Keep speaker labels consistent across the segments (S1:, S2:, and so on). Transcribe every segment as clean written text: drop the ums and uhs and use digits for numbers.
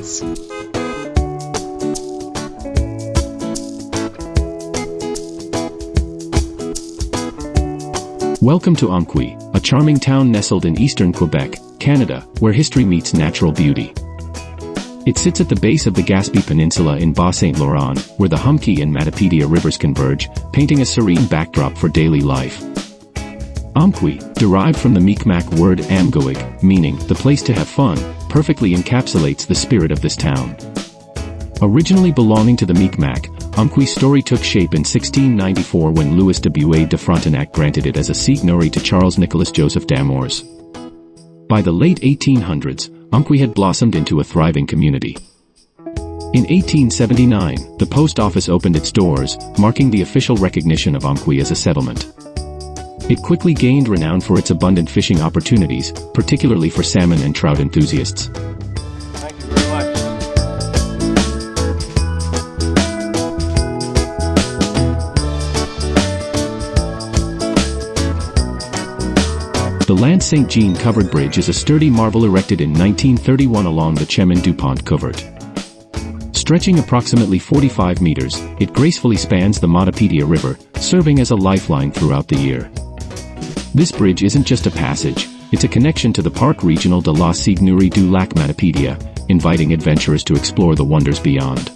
S1: enchants.
S2: Welcome to Amqui, a charming town nestled in eastern Quebec, Canada, where history meets natural beauty. It sits at the base of the Gaspé Peninsula in Bas-Saint-Laurent, where the Amqui and Matapedia rivers converge, painting a serene backdrop for daily life. Amqui, derived from the Mi'kmaq word Amgoig, meaning the place to have fun, perfectly encapsulates the spirit of this town. Originally belonging to the Mi'kmaq, Amqui's story took shape in 1694 when Louis de Buade de Frontenac granted it as a seigneurie to Charles Nicolas Joseph d'Amours. By the late 1800s, Amqui had blossomed into a thriving community. In 1879, the post office opened its doors, marking the official recognition of Amqui as a settlement. It quickly gained renown for its abundant fishing opportunities, particularly for salmon and trout enthusiasts.
S3: Thank you very much.
S2: The Lance St. Jean covered bridge is a sturdy marvel erected in 1931 along the Chemin du Pont couvert. Stretching approximately 45 meters, it gracefully spans the Matapedia River, serving as a lifeline throughout the year. This bridge isn't just a passage, it's a connection to the Parc Regional de la Seigneurie du Lac Matapedia, inviting adventurers to explore the wonders beyond.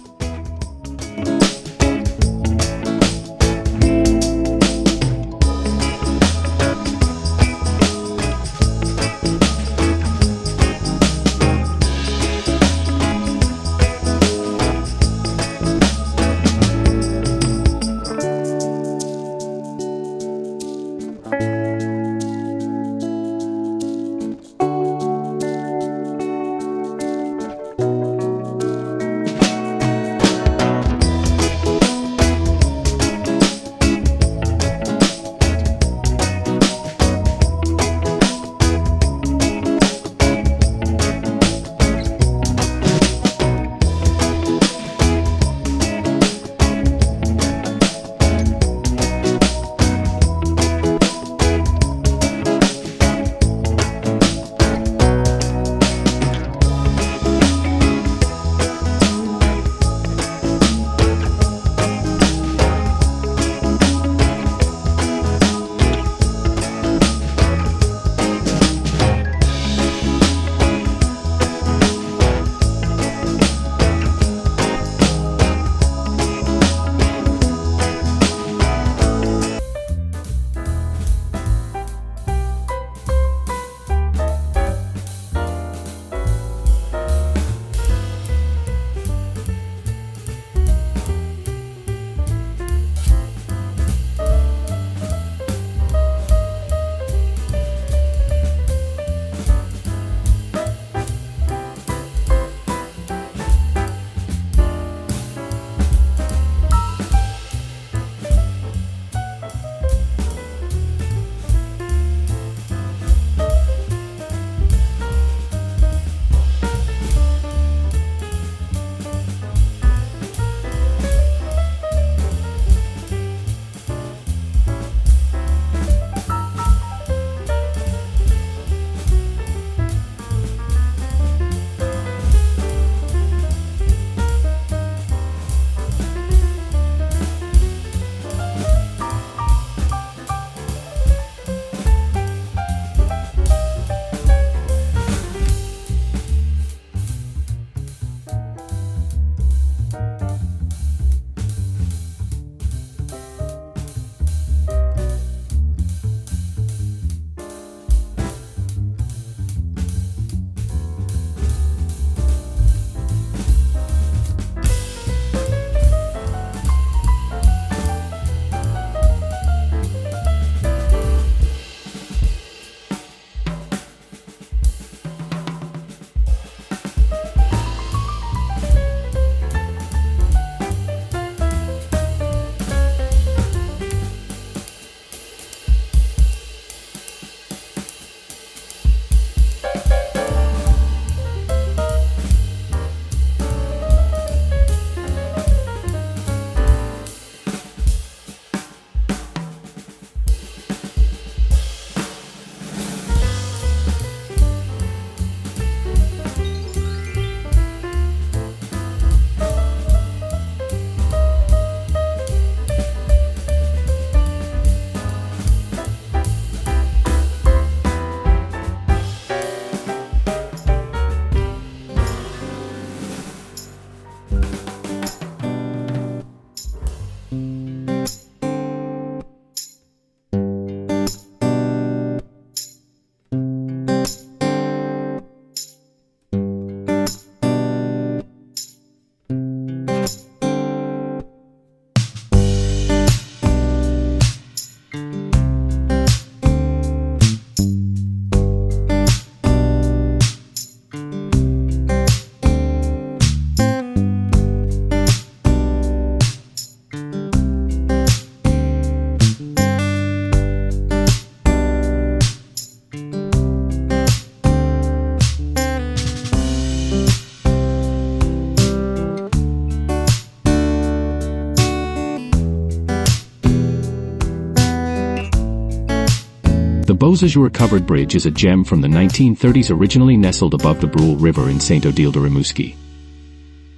S2: Beausejour covered bridge is a gem from the 1930s, originally nestled above the Brule River in Saint-Odile-de-Rimouski.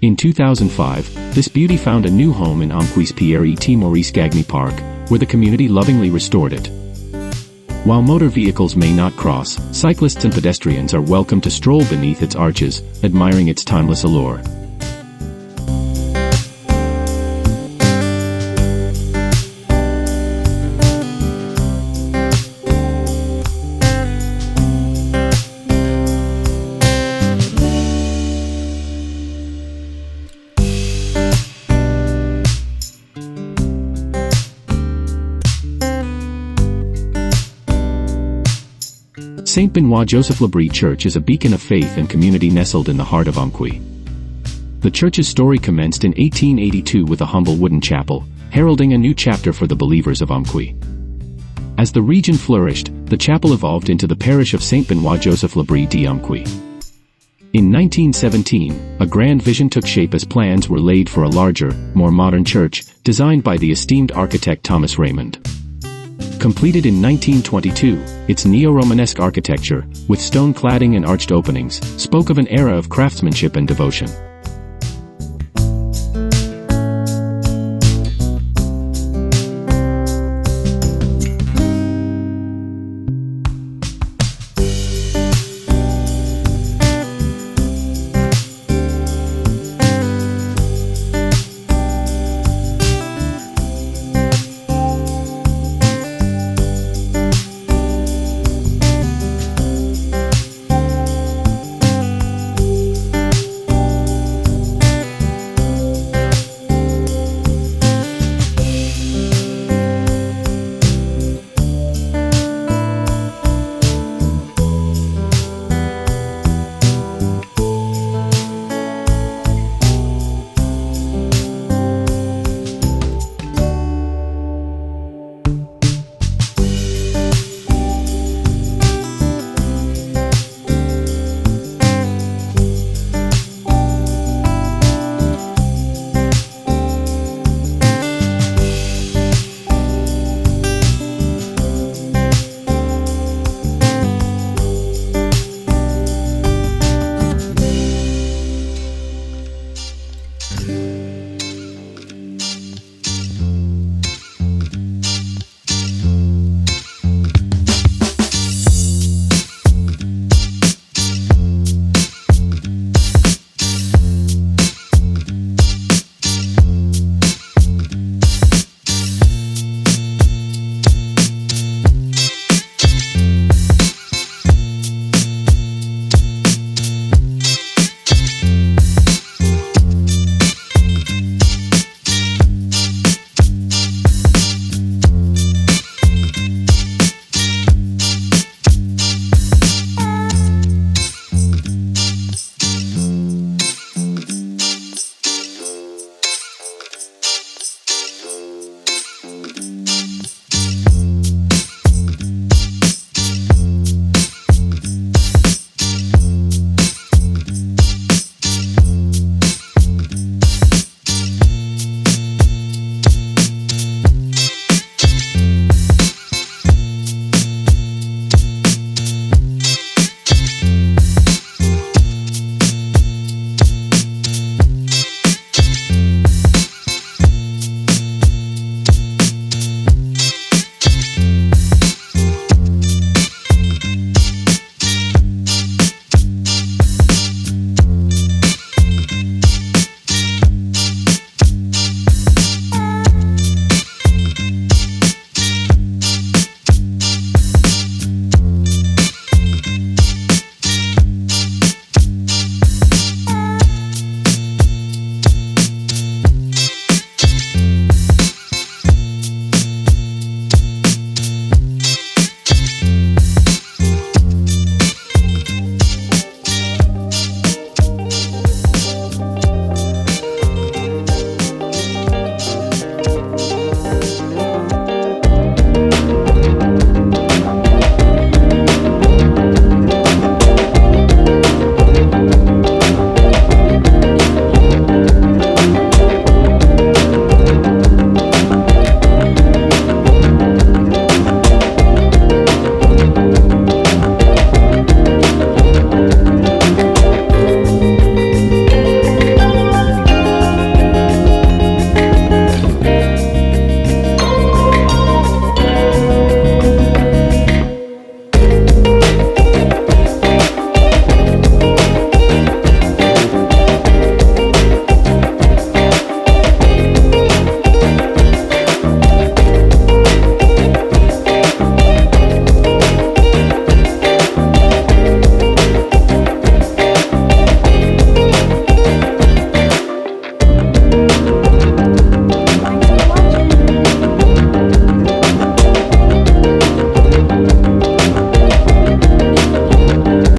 S2: In 2005, this beauty found a new home in Amqui's Pierre-et-Maurice Gagny Park, where the community lovingly restored it. While motor vehicles may not cross, cyclists and pedestrians are welcome to stroll beneath its arches, admiring its timeless allure. Saint Benoit Joseph Labrie Church is a beacon of faith and community nestled in the heart of Amqui. The church's story commenced in 1882 with a humble wooden chapel, heralding a new chapter for the believers of Amqui. As the region flourished, the chapel evolved into the parish of Saint Benoit Joseph Labrie d'Amqui. In 1917, a grand vision took shape as plans were laid for a larger, more modern church, designed by the esteemed architect Thomas Raymond. Completed in 1922, its neo-Romanesque architecture, with stone cladding and arched openings, spoke of an era of craftsmanship and devotion.